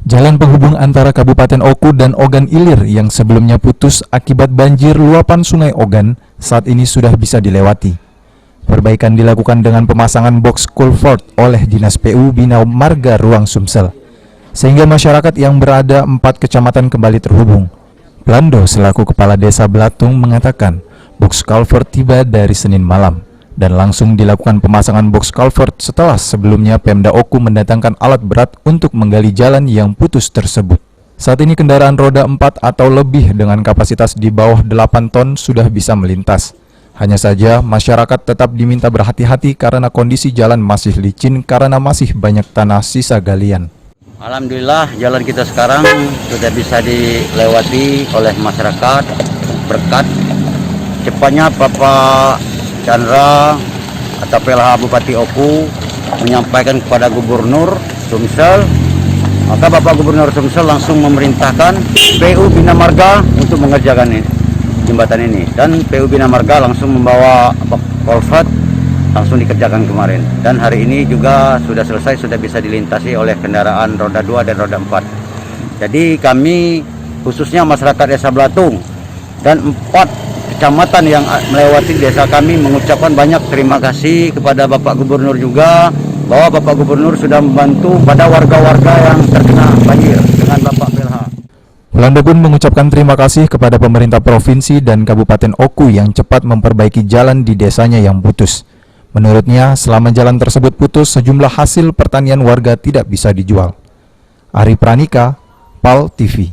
Jalan penghubung antara Kabupaten Oku dan Ogan Ilir yang sebelumnya putus akibat banjir luapan Sungai Ogan saat ini sudah bisa dilewati. Perbaikan dilakukan dengan pemasangan box culvert oleh Dinas PU Bina Marga Ruang Sumsel, sehingga masyarakat yang berada 4 kecamatan kembali terhubung. Blando selaku Kepala Desa Belatung mengatakan box culvert tiba dari Senin malam dan langsung dilakukan pemasangan box culvert setelah sebelumnya Pemda Oku mendatangkan alat berat untuk menggali jalan yang putus tersebut. Saat ini kendaraan roda 4 atau lebih dengan kapasitas di bawah 8 ton sudah bisa melintas. Hanya saja masyarakat tetap diminta berhati-hati karena kondisi jalan masih licin karena masih banyak tanah sisa galian. Alhamdulillah jalan kita sekarang sudah bisa dilewati oleh masyarakat berkat cepatnya Bapak Chandra atau PLH Bupati Oku menyampaikan kepada Gubernur Sumsel, maka Bapak Gubernur Sumsel langsung memerintahkan PU Bina Marga untuk mengerjakan jembatan ini, dan PU Bina Marga langsung membawa culvert langsung dikerjakan kemarin, dan hari ini juga sudah selesai, sudah bisa dilintasi oleh kendaraan roda 2 dan roda 4. Jadi kami khususnya masyarakat Desa Belatung dan 4 kecamatan yang melewati desa kami mengucapkan banyak terima kasih kepada Bapak Gubernur juga, bahwa Bapak Gubernur sudah membantu pada warga-warga yang terkena banjir dengan Bapak PLH. Blando pun mengucapkan terima kasih kepada pemerintah provinsi dan Kabupaten Oku yang cepat memperbaiki jalan di desanya yang putus. Menurutnya, selama jalan tersebut putus, sejumlah hasil pertanian warga tidak bisa dijual. Ari Pranika, PAL TV.